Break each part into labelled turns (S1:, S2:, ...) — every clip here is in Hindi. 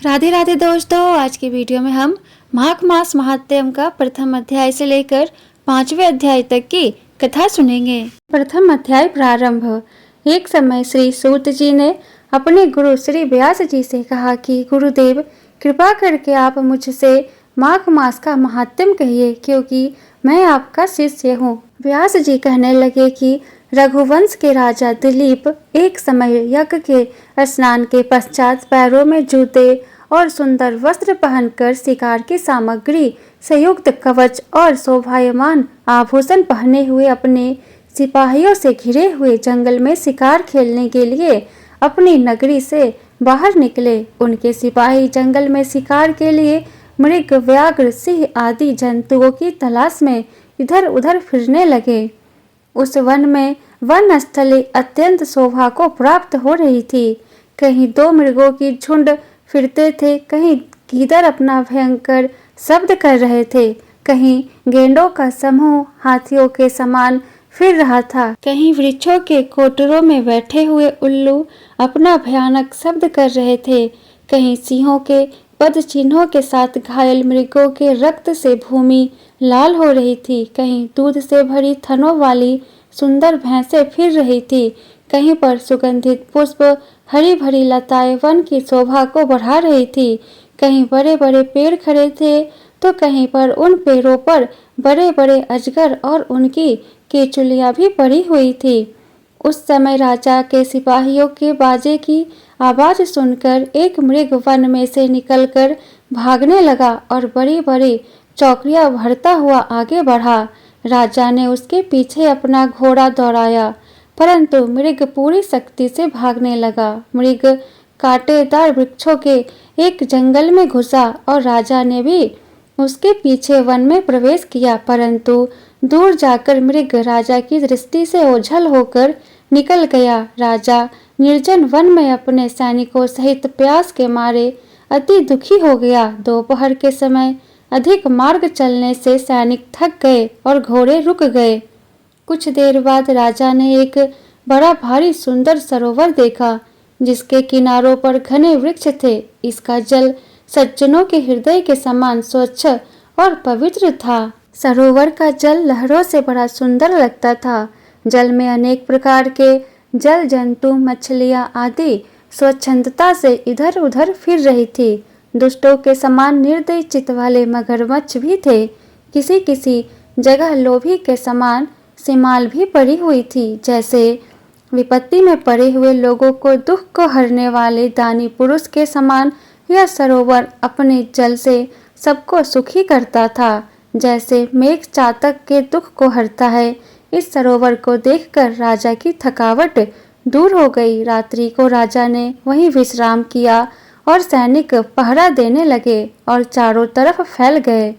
S1: राधे राधे दोस्तों, आज की वीडियो में हम माघ मास महात्म्य का प्रथम अध्याय से लेकर 5वें अध्याय तक की कथा सुनेंगे। प्रथम अध्याय प्रारंभ। एक समय श्री सूत जी ने अपने गुरु श्री व्यास जी से कहा कि गुरुदेव, कृपा करके आप मुझसे माघ मास का महात्म्य कहिए, क्योंकि मैं आपका शिष्य हूँ। व्यास जी कहने लगे कि रघुवंश के राजा दिलीप एक समय यज्ञ के स्नान के पश्चात पैरों में जूते और सुंदर वस्त्र पहनकर शिकार की सामग्री संयुक्त कवच और शोभायमान आभूषण पहने हुए अपने सिपाहियों से घिरे हुए जंगल में शिकार खेलने के लिए अपनी नगरी से बाहर निकले। उनके सिपाही जंगल में शिकार के लिए मृग, व्याघ्र, सिंह आदि जंतुओं की तलाश में इधर उधर फिरने लगे। उस वन में वन स्थली अत्यंत शोभा को प्राप्त हो रही थी। कहीं दो मृगों की झुंड फिरते थे, कहीं गीदड़ अपना भयंकर शब्द कर रहे थे, कहीं गेंडों का समूह हाथियों के समान फिर रहा था, कहीं वृक्षों के कोटरों में बैठे हुए उल्लू अपना भयानक शब्द कर रहे थे, कहीं सिंहों के पद चिन्हों के साथ घायल मृगों के रक्त से भूमि लाल हो रही थी, कहीं दूध से भरी थनों वाली सुंदर भैंसें फिर रही थी, कहीं पर सुगंधित पुष्प हरी भरी लताएं वन की शोभा को बढ़ा रही थी, कहीं बड़े बड़े पेड़ खड़े थे तो कहीं पर उन पेड़ों पर बड़े बड़े अजगर और उनकी केचुलियां भी पड़ी हुई थी। उस समय राजा के सिपाहियों के बाजे की आवाज सुनकर एक मृग वन में से निकलकर भागने लगा और बड़ी बड़ी चौकड़ियां भरता हुआ आगे बढ़ा। राजा ने उसके पीछे अपना घोड़ा दौड़ाया, परंतु मृग पूरी शक्ति से भागने लगा। मृग कांटेदार वृक्षों के एक जंगल में घुसा और राजा ने भी उसके पीछे वन में प्रवेश किया, परंतु दूर जाकर मृग राजा की दृष्टि से ओझल होकर निकल गया। राजा निर्जन वन में अपने सैनिकों सहित प्यास के मारे अति दुखी हो गया। दोपहर के समय अधिक मार्ग चलने से सैनिक थक गए और घोड़े रुक गए। कुछ देर बाद राजा ने एक बड़ा भारी सुंदर सरोवर देखा, जिसके किनारों पर घने वृक्ष थे। इसका जल सज्जनों के हृदय के समान स्वच्छ और पवित्र था। सरोवर का जल लहरों से बड़ा सुंदर लगता था। जल में अनेक प्रकार के जल जंतु, मछलियां आदि स्वच्छंदता से इधर उधर फिर रही थी। दुष्टों के समान निर्दयी चित्त वाले मगरमच्छ भी थे। किसी किसी जगह लोभी के समान सिमाल भी पड़ी हुई थी। जैसे विपत्ति में पड़े हुए लोगों को दुख को हरने वाले दानी पुरुष के समान यह सरोवर अपने जल से सबको सुखी करता था। जैसे मेघ चातक के दुख को हरता है, इस सरोवर को देखकर राजा की थकावट दूर हो गई। रात्रि को राजा ने वहीं विश्राम किया और सैनिक पहरा देने लगे और चारों तरफ फैल गए।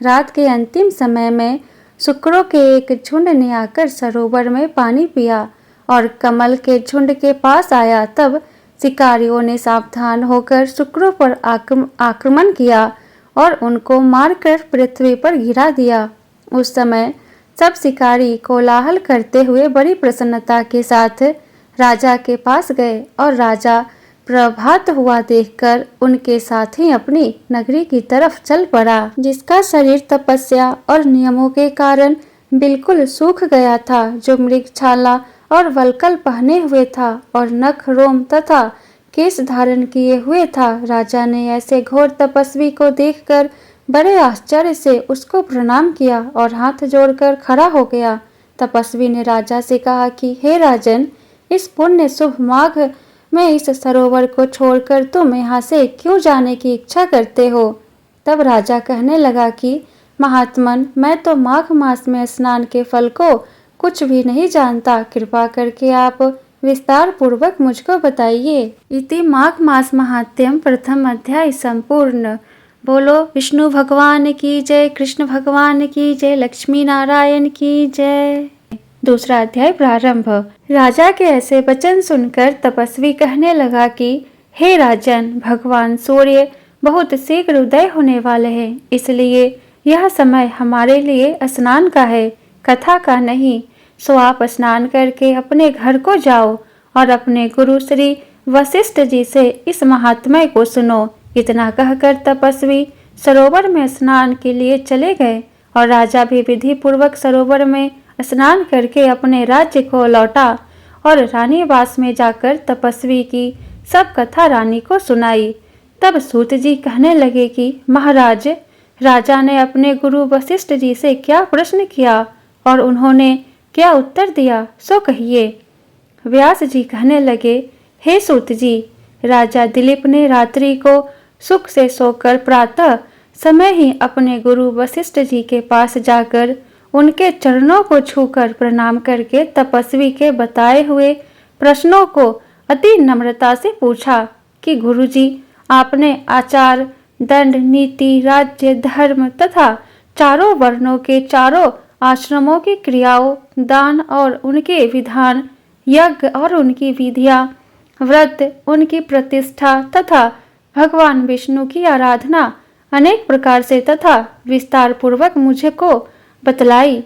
S1: रात के अंतिम समय में शुक्रों के एक झुंड ने आकर सरोवर में पानी पिया और कमल के झुंड के पास आया। तब शिकारियों ने सावधान होकर शुक्रों पर आक्रमण किया और उनको मारकर पृथ्वी पर गिरा दिया। उस समय सब शिकारी कोलाहल करते हुए बड़ी प्रसन्नता के साथ राजा के पास गए और राजा प्रभात हुआ देखकर उनके साथ ही अपनी नगरी की तरफ चल पड़ा, जिसका शरीर तपस्या और नियमों के कारण बिल्कुल सूख गया था, जो मृगछाला और वल्कल पहने हुए था और नख, रोम तथा केश धारण किए हुए था। राजा ने ऐसे घोर तपस्वी को देखकर बड़े आश्चर्य से उसको प्रणाम किया और हाथ जोड़कर खड़ा हो गया। तपस्वी ने राजा से कहा कि हे राजन, इस पुण्य शुभ माघ में इस सरोवर को छोड़कर तुम यहाँ से क्यों जाने की इच्छा करते हो? तब राजा कहने लगा कि महात्मन, मैं तो माघ मास में स्नान के फल को कुछ भी नहीं जानता। कृपा करके आप विस्तार पूर्वक मुझको बताइए। इति माघ मास महात्म्यम प्रथम अध्याय संपूर्ण। बोलो विष्णु भगवान की जय, कृष्ण भगवान की जय, लक्ष्मी नारायण की जय। दूसरा अध्याय प्रारंभ। राजा के ऐसे वचन सुनकर तपस्वी कहने लगा कि हे राजन, भगवान सूर्य बहुत शीघ्र उदय होने वाले हैं, इसलिए यह समय हमारे लिए स्नान का है, कथा का नहीं। सो आप स्नान करके अपने घर को जाओ और अपने गुरु श्री वशिष्ठ जी से इस महात्म्य को सुनो। इतना कहकर तपस्वी सरोवर में स्नान के लिए चले गए और राजा भी विधि पूर्वक सरोवर में स्नान करके अपने राज्य को लौटा और रानीवास में जाकर तपस्वी की सब कथा रानी को सुनाई। तब सूत जी कहने लगे कि महाराज, राजा ने अपने गुरु वशिष्ठ जी से क्या प्रश्न किया और उन्होंने क्या उत्तर दिया, सो कहिए। व्यास जी कहने लगे, हे सूत जी, राजा दिलीप ने रात्रि को सुख से सोकर प्रातः समय ही अपने गुरु वशिष्ठ जी के पास जाकर उनके चरणों को छूकर प्रणाम करके तपस्वी के बताए हुए प्रश्नों को अति नम्रता से पूछा कि गुरुजी, आपने आचार, दंड, नीति, राज्य, धर्म तथा चारों वर्णों के चारों आश्रमों की क्रियाओं, दान और उनके विधान, यज्ञ और उनकी विधियां, व्रत, उनकी प्रतिष्ठा तथा भगवान विष्णु की आराधना अनेक प्रकार से तथा विस्तार पूर्वक मुझे को बतलाई।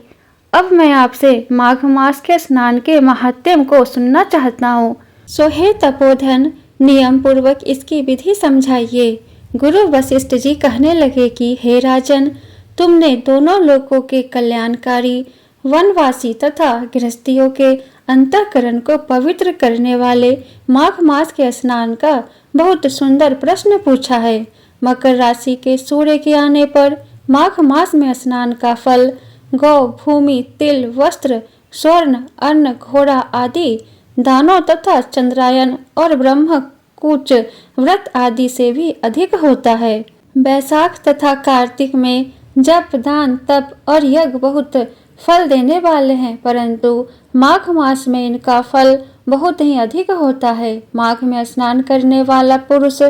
S1: अब मैं आपसे माघ मास के स्नान के महात्म्य को सुनना चाहता हूँ। सो हे तपोधन, नियम पूर्वक इसकी विधि समझाइए। गुरु वशिष्ठ जी कहने लगे कि हे राजन, तुमने दोनों लोगों के कल्याणकारी, वनवासी तथा गृहस्थियों के अंतःकरण को पवित्र करने वाले माघ मास के स्नान का बहुत सुंदर प्रश्न पूछा है। मकर राशि के सूर्य के आने पर माघ मास में स्नान का फल गौ, भूमि, तिल, वस्त्र, स्वर्ण, अन्न, घोड़ा आदि दानों तथा चंद्रायन और ब्रह्म कूच व्रत आदि से भी अधिक होता है। बैसाख तथा कार्तिक में जप, दान, तप और यज्ञ बहुत फल देने वाले हैं, परंतु माघ मास में इनका फल बहुत ही अधिक होता है। माघ में स्नान करने वाला पुरुष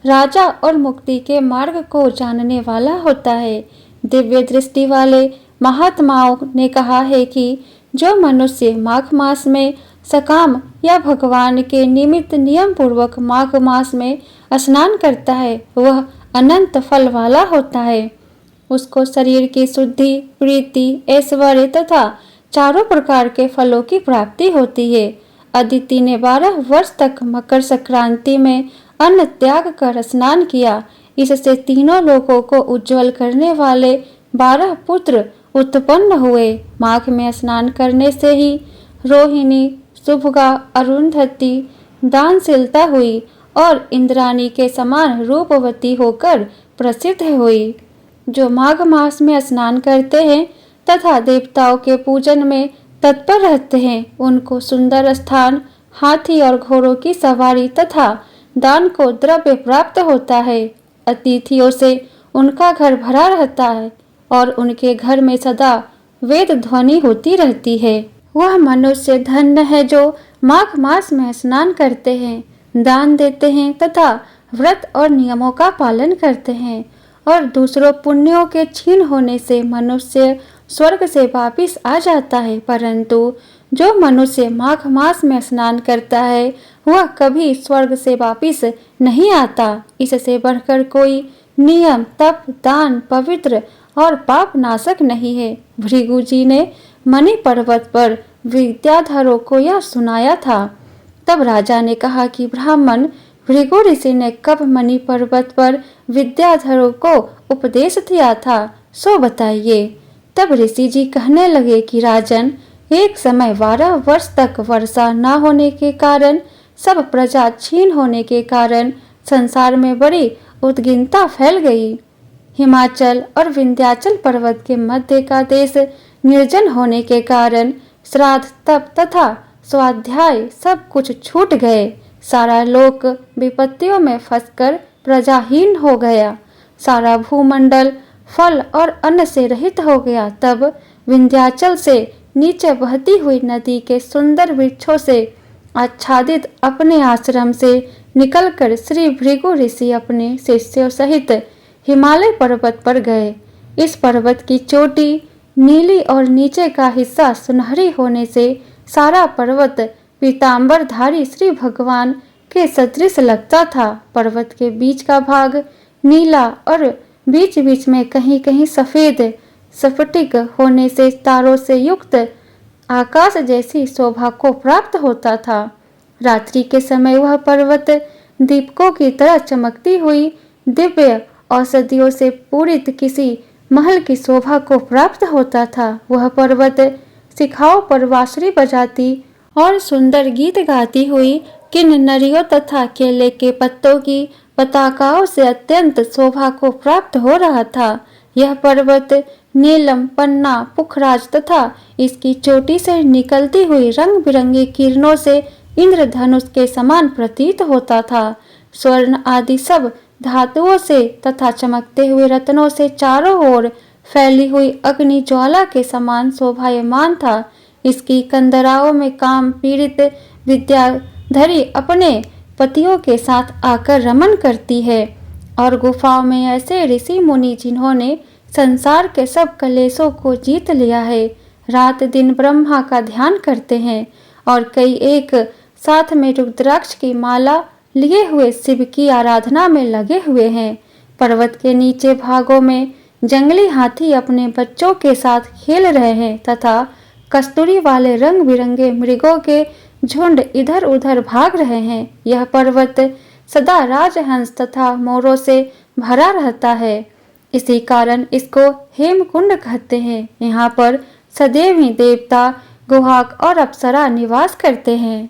S1: राजा और मुक्ति के मार्ग को जानने वाला होता है। दिव्य दृष्टि वाले महात्माओं ने कहा है कि जो मनुष्य माघ मास में सकाम या भगवान के निमित्त नियम पूर्वक माघ मास में स्नान करता है वह अनंत फल वाला होता है। उसको शरीर की शुद्धि, प्रीति, ऐश्वर्य तथा चारों प्रकार के फलों की प्राप्ति होती है। अदिति ने 12 वर्ष तक मकर संक्रांति में अन्न त्याग कर स्नान किया। इससे तीनों लोगों को उज्जवल करने वाले 12 पुत्र उत्पन्न हुए। माघ में स्नान करने से ही रोहिणी, शुभगा, अरुंधति दानशीलता हुई और इंद्राणी के समान रूपवती होकर प्रसिद्ध हुई। जो माघ मास में स्नान करते हैं तथा देवताओं के पूजन में तत्पर रहते हैं, उनको सुंदर स्थान, हाथी और घोड़ों की सवारी तथा दान को द्रव्य प्राप्त होता है। अतिथियों से उनका घर भरा रहता है और उनके घर में सदा वेद ध्वनि होती रहती है। वह मनुष्य धन्य है जो माघ मास में स्नान करते हैं, दान देते हैं तथा व्रत और नियमों का पालन करते हैं और दूसरों पुण्यों के क्षीण होने से मनुष्य स्वर्ग से वापिस आ जाता है। परंतु जो मनुष्य माघ मास में स्नान करता है वह कभी स्वर्ग से वापिस नहीं आता। इससे बढ़कर कोई नियम, तप, दान, पवित्र और पाप नाशक नहीं है। भृगु जी ने मणि पर्वत पर विद्याधरों को यह सुनाया था। तब राजा ने कहा कि ब्राह्मण भृगु ऋषि ने कब मणि पर्वत पर विद्याधरों को उपदेश दिया था, सो बताइए। तब ऋषि जी कहने लगे कि राजन, एक समय 12 वर्ष तक वर्षा न होने के कारण, सब प्रजा क्षीण होने के कारण संसार में बड़ी उद्विग्नता फैल गई। हिमाचल और विंध्याचल पर्वत के मध्य का देश निर्जन होने के कारण श्राद्ध, तप तथा स्वाध्याय सब कुछ छूट गए। सारा लोक विपत्तियों में फंसकर प्रजाहीन हो गया। सारा भूमंडल फल और अन्न से रहित हो गया। तब विंध्याचल से नीचे बहती हुई नदी के सुंदर वृक्षों से आच्छादित अपने आश्रम से निकलकर श्री भृगु ऋषि अपने शिष्यों सहित हिमालय पर्वत पर गए। इस पर्वत की चोटी नीली और नीचे का हिस्सा सुनहरी होने से सारा पर्वत पीतांबरधारी श्री भगवान के सदृश लगता था। पर्वत के बीच का भाग नीला और बीच बीच में कहीं कहीं सफेद स्फटिक होने से तारों से युक्त आकाश जैसी शोभा को प्राप्त होता था। रात्रि के समय वह पर्वत दीपकों की तरह चमकती हुई दिव्य औषधियों से पूरित किसी महल की शोभा को प्राप्त होता था। वह पर्वत शिखाओं पर बांसुरी बजाती और सुंदर गीत गाती हुई किन्नरियों तथा केले के पत्तों की पताकाओं से अत्यंत शोभा को प्राप्त हो रहा था। यह पर्वत नीलम, पन्ना, पुखराज तथा इसकी चोटी से निकलती हुई रंग बिरंगी किरणों से इंद्रधनुष के समान प्रतीत होता था। स्वर्ण आदि सब धातुओं से तथा चमकते हुए रत्नों से चारों ओर फैली हुई अग्नि ज्वाला के समान शोभायमान था। इसकी कंदराओं में काम पीड़ित विद्याधरी अपने पतियों के साथ आकर रमन करती है और गुफाओं में ऐसे ऋषि मुनि जिन्होंने संसार के सब कलेशों को जीत लिया है, रात दिन ब्रह्मा का ध्यान करते हैं और कई एक साथ में रुद्राक्ष की माला लिए हुए शिव की आराधना में लगे हुए हैं। पर्वत के नीचे भागों में जंगली हाथी अपने बच्चों के साथ खेल रहे हैं तथा कस्तूरी वाले रंग बिरंगे मृगों के झुंड इधर उधर भाग रहे हैं। यह पर्वत सदा राजहंस तथा मोरों से भरा रहता है, इसी कारण इसको हेमकुंड कहते हैं। यहाँ पर सदैव ही देवता, गुहाक और अप्सरा निवास करते हैं।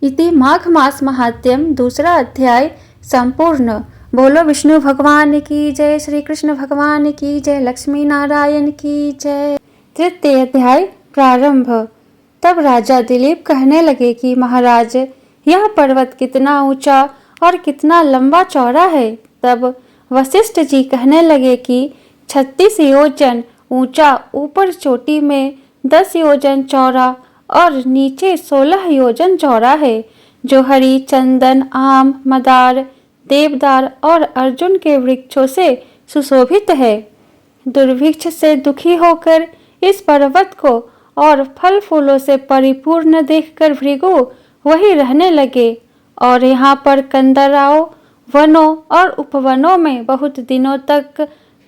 S1: इति माघ मास महात्म्यम दूसरा अध्याय संपूर्ण। बोलो विष्णु भगवान की जय, श्री कृष्ण भगवान की जय, लक्ष्मी नारायण की जय। तृतीय अध्याय प्रारंभ। तब राजा दिलीप कहने लगे कि महाराज, यह पर्वत कितना ऊंचा और कितना लंबा चौड़ा है। तब वशिष्ठ जी कहने लगे कि 36 योजन ऊंचा, ऊपर चोटी में 10 योजन चौड़ा और नीचे 16 योजन चौड़ा है, जो हरी, चंदन, आम, मदार, देवदार और अर्जुन के वृक्षों से सुशोभित है। दुर्भिक्ष से दुखी होकर इस पर्वत को और फल फूलों से परिपूर्ण देखकर भृगु वहीं रहने लगे और यहाँ पर कंदराओं, वनों और उपवनों में बहुत दिनों तक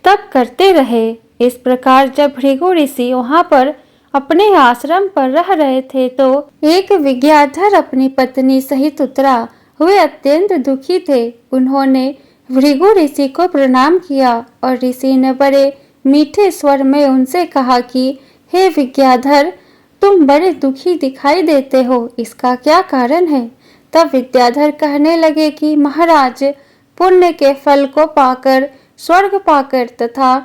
S1: तप करते रहे। इस प्रकार जब भृगु ऋषि वहाँ पर अपने आश्रम पर रह रहे थे तो एक विद्याधर अपनी पत्नी सहित उतरा। वे अत्यंत दुखी थे। उन्होंने भृगु ऋषि को प्रणाम किया और ऋषि ने बड़े मीठे स्वर में उनसे कहा कि हे विद्याधर, तुम बड़े दुखी दिखाई देते हो, इसका क्या कारण है। तब विद्याधर कहने लगे कि महाराज, पुण्य के फल को पाकर, स्वर्ग पाकर तथा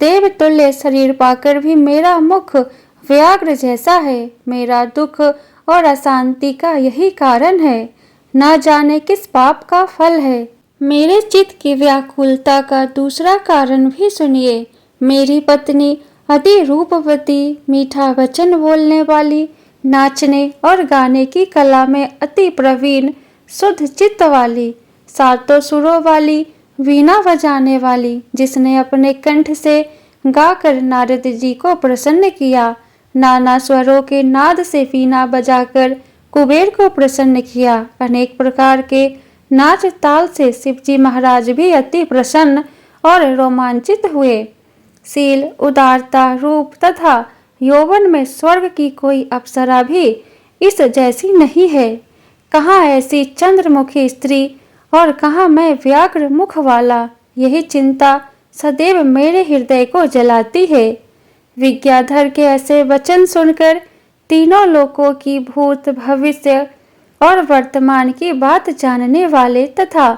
S1: देवतुल्य शरीर पाकर भी मेरा मुख व्याघ्र जैसा है। मेरा दुख और अशांति का यही कारण है, न जाने किस पाप का फल है। मेरे चित्त की व्याकुलता का दूसरा कारण भी सुनिए। मेरी पत्नी अति रूपवती, मीठा वचन बोलने वाली, नाचने और गाने की कला में अति प्रवीण, शुद्ध चित्त वाली, सातों सुरों वाली, वीणा बजाने वाली, जिसने अपने कंठ से गाकर नारद जी को प्रसन्न किया, नाना स्वरों के नाद से वीणा बजाकर कुबेर को प्रसन्न किया, अनेक प्रकार के नाच ताल से शिवजी महाराज भी अति प्रसन्न और रोमांचित हुए। शील, उदारता, रूप तथा यौवन में स्वर्ग की कोई अप्सरा भी इस जैसी नहीं है। कहाँ ऐसी चंद्रमुखी स्त्री और कहाँ मैं व्याघ्र मुख वाला, यही चिंता सदैव मेरे हृदय को जलाती है। विद्याधर के ऐसे वचन सुनकर तीनों लोकों की भूत, भविष्य और वर्तमान की बात जानने वाले तथा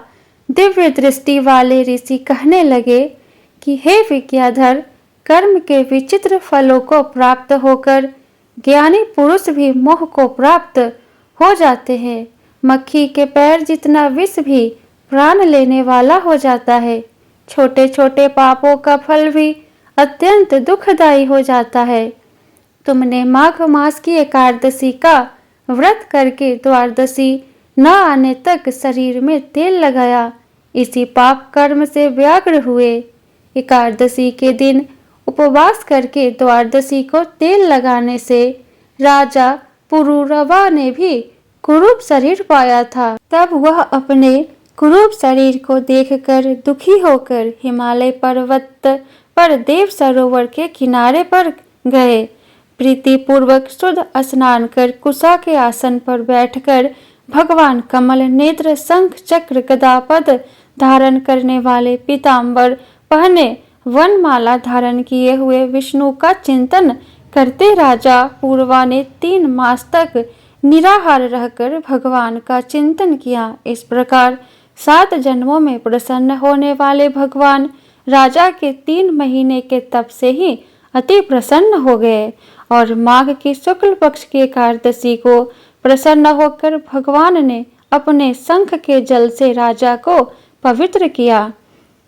S1: दिव्य दृष्टि वाले ऋषि कहने लगे कि हे विद्याधर, कर्म के विचित्र फलों को प्राप्त होकर ज्ञानी पुरुष भी मोह को प्राप्त हो जाते हैं। मक्खी के पैर जितना विष भी प्राण लेने वाला हो जाता है। छोटे छोटे पापों का फल भी अत्यंत दुखदायी हो जाता है। तुमने माघ मास की एकादशी का व्रत करके द्वादशी न आने तक शरीर में तेल लगाया, इसी पाप कर्म से व्याग्र हुए। एकादशी के दिन उपवास करके द्वादशी को तेल लगाने से राजा पुरुरवा ने भी कुरूप शरीर पाया था। तब वह अपने कुरूप शरीर को देखकर दुखी होकर हिमालय पर्वत पर देव सरोवर के किनारे पर गए। प्रीति पूर्वक शुद्ध स्नान कर कुशा के आसन पर बैठकर भगवान कमल नेत्र, शंख, चक्र, गदा, पद धारण करने वाले पीताम्बर पहने वनमाला धारण किए हुए विष्णु का चिंतन करते राजा पूर्वा ने 3 मास तक निराहार रहकर भगवान का चिंतन किया। इस प्रकार 7 जन्मों में प्रसन्न होने वाले भगवान राजा के 3 महीने के तप से ही अति प्रसन्न हो गए और माघ की शुक्ल पक्ष की एकादशी को प्रसन्न होकर भगवान ने अपने शंख के जल से राजा को पवित्र किया।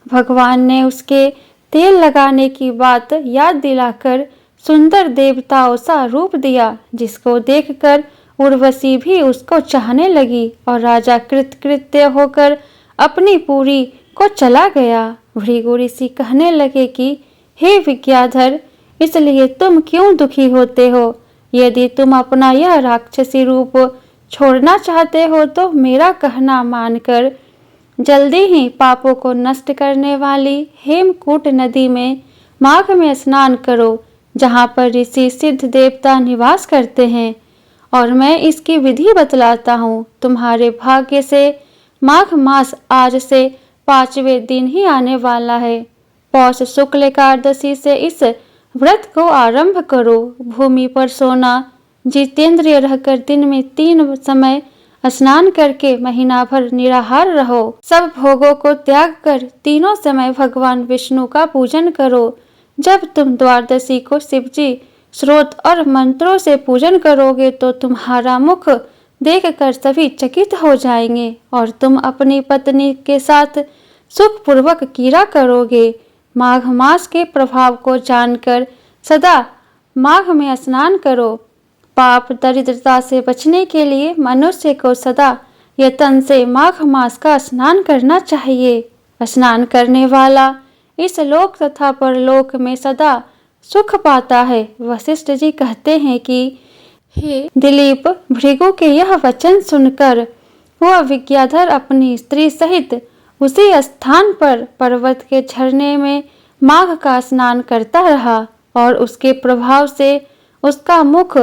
S1: भगवान ने उसके तेल लगाने की बात याद दिलाकर सुंदर देवताओं सा रूप दिया, जिसको देखकर उर्वशी भी उसको चाहने लगी और राजा कृतकृत्य होकर अपनी पुरी को चला गया। भृगु ऋषि कहने लगे कि हे विद्याधर, इसलिए तुम क्यों दुखी होते हो? यदि तुम अपना यह राक्षसी रूप छोड़ना चाहते हो तो मेरा कहना मानकर जल्दी ही पापों को नष्ट करने वाली हेमकूट नदी में माघ में स्नान करो, जहाँ पर ऋषि सिद्ध देवता निवास करते हैं। और मैं इसकी विधि बतलाता हूँ। तुम्हारे भाग्य से माघ मास आज से 5वें दिन ही आने वाला है। पौष शुक्ल एकादशी से इस व्रत को आरंभ करो। भूमि पर सोना, जितेंद्रिय रहकर दिन में 3 समय स्नान करके महीना भर निराहार रहो। सब भोगों को त्याग कर तीनों समय भगवान विष्णु का पूजन करो। जब तुम द्वादशी को शिवजी स्रोत और मंत्रों से पूजन करोगे तो तुम्हारा मुख देखकर सभी चकित हो जाएंगे और तुम अपनी पत्नी के साथ सुखपूर्वक क्रीड़ा करोगे। माघ मास के प्रभाव को जानकर सदा माघ में स्नान करो। पाप दरिद्रता से बचने के लिए मनुष्य को सदा यतन से माघ मास का स्नान करना चाहिए। स्नान करने वाला इस लोक तथा परलोक में सदा सुख पाता है। वशिष्ठ जी कहते हैं कि हे दिलीप, भृगु के यह वचन सुनकर वह विद्याधर अपनी स्त्री सहित उसी स्थान पर पर्वत के झरने में माघ का स्नान करता रहा और उसके प्रभाव से उसका मुख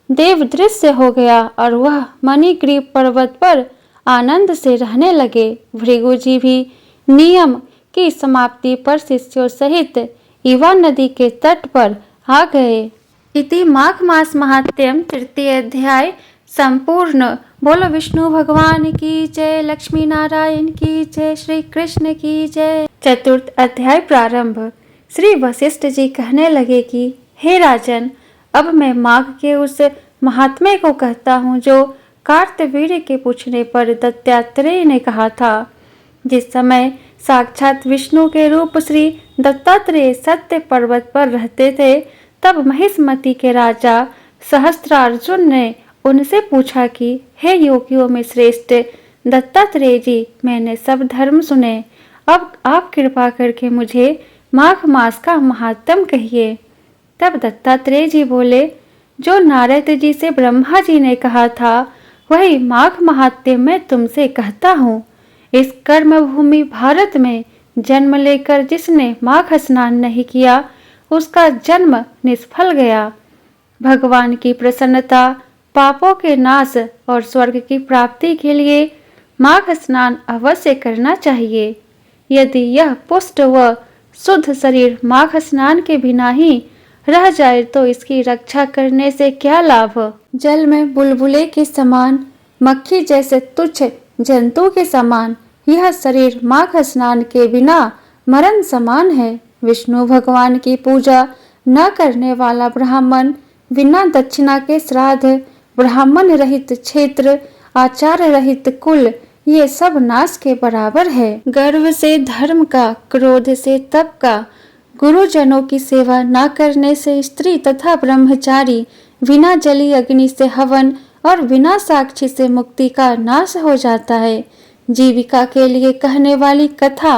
S1: देव दृश्य हो गया और वह मणिग्रीव पर्वत पर आनंद से रहने लगे। भृगु जी भी नियम की समाप्ति पर शिष्यों सहित इवा नदी के तट पर आ गए। इति माघ मास महात्म्यम 3य अध्याय संपूर्ण। बोलो विष्णु भगवान की जय, लक्ष्मी नारायण की जय, श्री कृष्ण की जय। 4th अध्याय प्रारंभ। श्री वशिष्ठ जी कहने लगे कि हे राजन, अब मैं माघ के उस महात्म्य को कहता हूँ जो कार्तवीर्य के पूछने पर दत्तात्रेय ने कहा था। जिस समय साक्षात विष्णु के रूप श्री दत्तात्रेय सत्य पर्वत पर रहते थे, तब महिष्मति के राजा सहस्त्रार्जुन ने उनसे पूछा कि हे योगियों में श्रेष्ठ दत्तात्रेय जी, मैंने सब धर्म सुने, अब आप कृपा करके मुझे माघ मास का महात्म कहिए। तब दत्तात्रेय जी बोले, जो नारद जी से ब्रह्मा जी ने कहा था वही माघ महात्म्य मैं तुमसे कहता हूँ। इस कर्म भूमि भारत में जन्म लेकर जिसने माघ स्नान नहीं किया उसका जन्म निष्फल गया। भगवान की प्रसन्नता, पापों के नाश और स्वर्ग की प्राप्ति के लिए माघ स्नान अवश्य करना चाहिए। यदि यह पुष्ट व शुद्ध शरीर माघ स्नान के बिना ही रह जाए तो इसकी रक्षा करने से क्या लाभ। जल में बुलबुले के समान, मक्खी जैसे तुच्छ जंतु के समान यह शरीर माघ स्नान के बिना मरण समान है। विष्णु भगवान की पूजा न करने वाला ब्राह्मण, बिना दक्षिणा के श्राद्ध, ब्राह्मण रहित क्षेत्र, आचार रहित कुल, ये सब नाश के बराबर है। गर्व से धर्म का, क्रोध से तप का, गुरुजनों की सेवा न करने से स्त्री तथा ब्रह्मचारी, बिना जली अग्नि से हवन और बिना साक्षी से मुक्ति का नाश हो जाता है। जीविका के लिए कहने वाली कथा,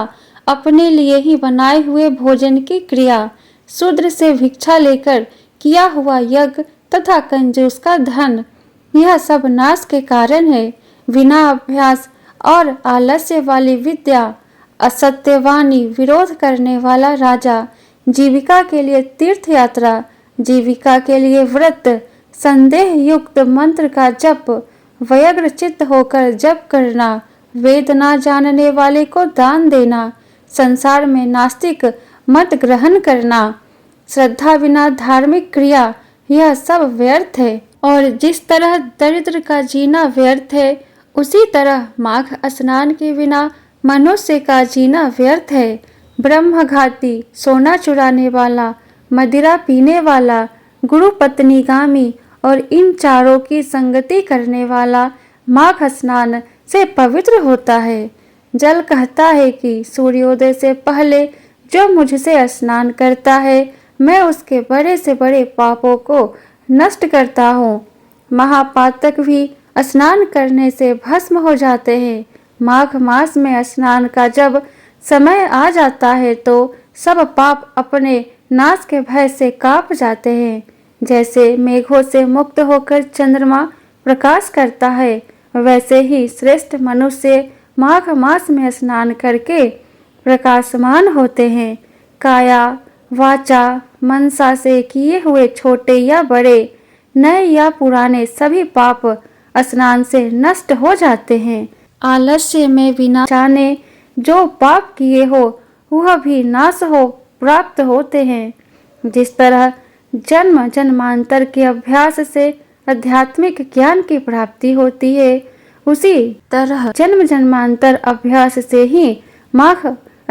S1: अपने लिए ही बनाए हुए भोजन की क्रिया, शूद्र से भिक्षा लेकर किया हुआ यज्ञ तथा कंजूस का धन, यह सब नाश के कारण है। बिना अभ्यास और आलस्य वाली विद्या, असत्यवाणी, विरोध करने वाला राजा, जीविका के लिए तीर्थ यात्रा, जीविका के लिए व्रत, संदेह युक्त मंत्र का जप, व्यग्र चित्त होकर जप करना वेद ना जानने वाले को दान देना, संसार में नास्तिक मत ग्रहण करना, श्रद्धा बिना धार्मिक क्रिया, यह सब व्यर्थ है। और जिस तरह दरिद्र का जीना व्यर्थ है, उसी तरह माघ स्नान के बिना मनुष्य का जीना व्यर्थ है। ब्रह्मघाती, सोना चुराने वाला, मदिरा पीने वाला, गुरु पत्नीगामी और इन चारों की संगति करने वाला माघ स्नान से पवित्र होता है। जल कहता है कि सूर्योदय से पहले जो मुझसे स्नान करता है, मैं उसके बड़े से बड़े पापों को नष्ट करता हूँ। महापातक भी स्नान करने से भस्म हो जाते हैं। माघ मास में स्नान का जब समय आ जाता है तो सब पाप अपने नाश के भय से कांप जाते हैं। जैसे मेघों से मुक्त होकर चंद्रमा प्रकाश करता है, वैसे ही श्रेष्ठ मनुष्य माघ मास में स्नान करके प्रकाशमान होते हैं। काया, वाचा, मनसा से किए हुए छोटे या बड़े, नए या पुराने सभी पाप स्नान से नष्ट हो जाते हैं। आलस्य में बिना जाने जो पाप किए हो वह भी नाश हो प्राप्त होते हैं। जिस तरह जन्म जन्मांतर के अभ्यास से आध्यात्मिक ज्ञान की प्राप्ति होती है, उसी तरह जन्म जन्मांतर अभ्यास से ही माघ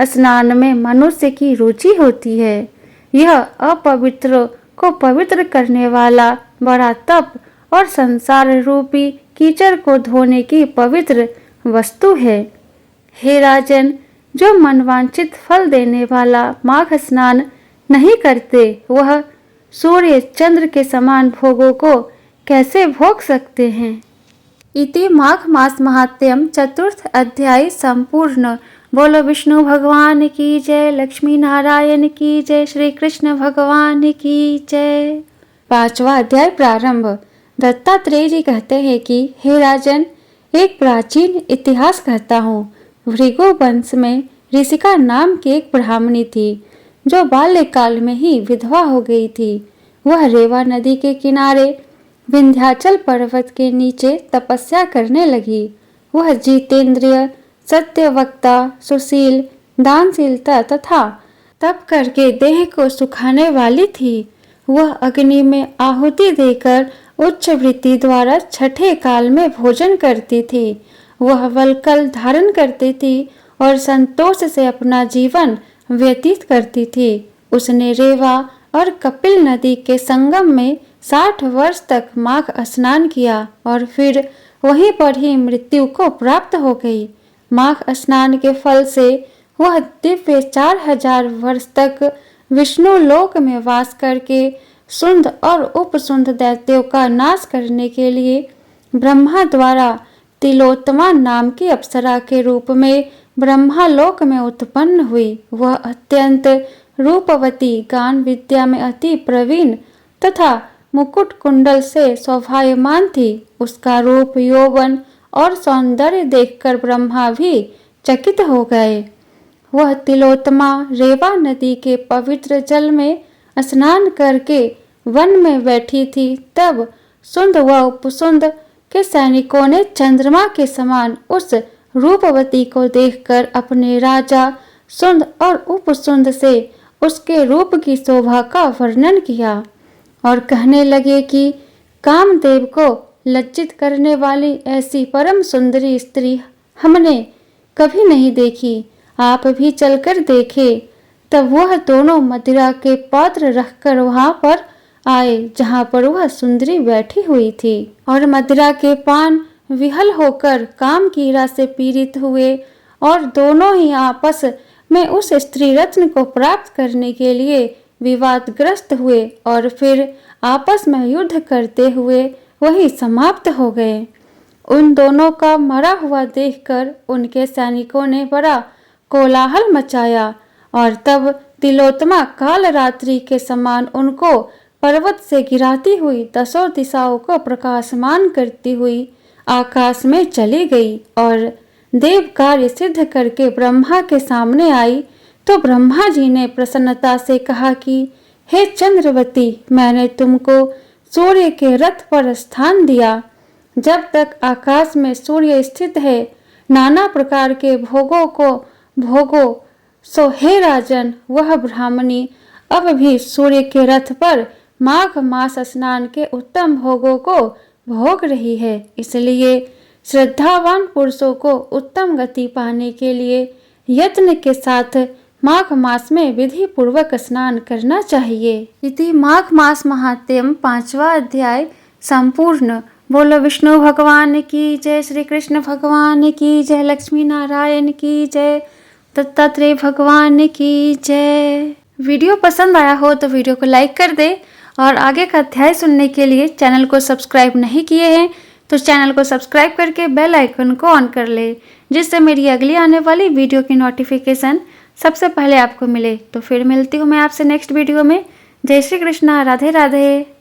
S1: स्नान में मनुष्य की रुचि होती है। यह अपवित्र को पवित्र करने वाला बड़ा तप और संसार रूपी कीचड़ को धोने की पवित्र वस्तु है। हे राजन, जो मनवांचित फल देने वाला माघ स्नान नहीं करते, वह सूर्य चंद्र के समान भोगों को कैसे भोग सकते हैं। इति माघ मास महात्म्यम चतुर्थ अध्याय संपूर्ण। बोलो विष्णु भगवान की जय, लक्ष्मी नारायण की जय, श्री कृष्ण भगवान की जय। 5वां अध्याय प्रारंभ। दत्तात्रेय जी कहते हैं कि हे राजन, एक प्राचीन इतिहास कहता हूँ। भृगु वंश में ऋषिका नाम की एक ब्राह्मणी थी जो बाल्यकाल में ही विधवा हो गई थी। वह रेवा नदी के किनारे विंध्याचल पर्वत के नीचे तपस्या करने लगी। वह जितेंद्रिय, सत्यवक्ता, सुशील, दानशीलता तथा तप करके देह को सुखाने वाली थी। वह अग्नि में आहुति देकर उच्च वृत्ति द्वारा छठे काल में भोजन करती थी। वह वलकल धारण करती थी और संतोष से अपना जीवन व्यतीत करती थी। उसने रेवा और कपिल नदी के संगम में 60 वर्ष तक माघ स्नान किया और फिर वहीं पर ही मृत्यु को प्राप्त हो गई। माघ स्नान के फल से वह दिव्य 4000 वर्ष तक विष्णु लोक में वास करके सुंद और उपसुंद दैत्यों का नाश करने के लिए ब्रह्मा द्वारा तिलोत्तमा नाम की अप्सरा के रूप में ब्रह्मालोक में उत्पन्न हुई। वह अत्यंत रूपवती, गान विद्या में अति प्रवीण तथा मुकुट कुंडल से शोभायमान थी। उसका रूप, यौवन और सौंदर्य देखकर ब्रह्मा भी चकित हो गए। वह तिलोत्तमा रेवा नदी के पवित्र जल में स्नान करके वन में बैठी थी। तब सुंद व उपसुंद के सैनिकों ने चंद्रमा के समान उस रूपवती को देखकर अपने राजा सुंद और उपसुंद से उसके रूप की शोभा का वर्णन किया और कहने लगे कि कामदेव को लज्जित करने वाली ऐसी परम सुंदरी स्त्री हमने कभी नहीं देखी, आप भी चलकर देखें। तब वह दोनों मदिरा के पात्र रखकर वहां पर आए जहां पर वह सुंदरी बैठी हुई थी और मदिरा के पान विहल होकर काम कीड़ा से पीड़ित हुए और दोनों ही आपस में उस स्त्री रत्न को प्राप्त करने के लिए विवादग्रस्त हुए और फिर आपस में युद्ध करते हुए वही समाप्त हो गए। उन दोनों का मरा हुआ देखकर उनके सैनिकों ने बड़ा कोलाहल मचाया और तब तिलोत्तमा काल रात्रि के समान उनको पर्वत से गिराती हुई 10 दिशाओं को प्रकाशमान करती हुई आकाश में चली गई और देव कार्य सिद्ध करके ब्रह्मा के सामने आई। तो ब्रह्मा जी ने प्रसन्नता से कहा कि हे चंद्रवती, मैंने तुमको सूर्य के रथ पर स्थान दिया। जब तक आकाश में सूर्य स्थित है नाना प्रकार के भोगों को भोगो। सो हे राजन, वह ब्राह्मणी अब भी सूर्य के रथ पर माघ मास स्नान के उत्तम भोगों को भोग रही है। इसलिए श्रद्धावान पुरुषों को उत्तम गति पाने के लिए यत्न के साथ माघ मास में विधि पूर्वक स्नान करना चाहिए। इति माघ मास महात्म्यम 5वां अध्याय संपूर्ण। बोलो विष्णु भगवान की जय, श्री कृष्ण भगवान की जय, लक्ष्मी नारायण की जय, दत्तात्रेय भगवान की जय। वीडियो पसंद आया हो तो वीडियो को लाइक कर दे और आगे का अध्याय सुनने के लिए चैनल को सब्सक्राइब नहीं किए हैं तो चैनल को सब्सक्राइब करके बेल आइकन को ऑन कर ले, जिससे मेरी अगली आने वाली वीडियो की नोटिफिकेशन सबसे पहले आपको मिले। तो फिर मिलती हूँ मैं आपसे नेक्स्ट वीडियो में। जय श्री कृष्णा, राधे राधे।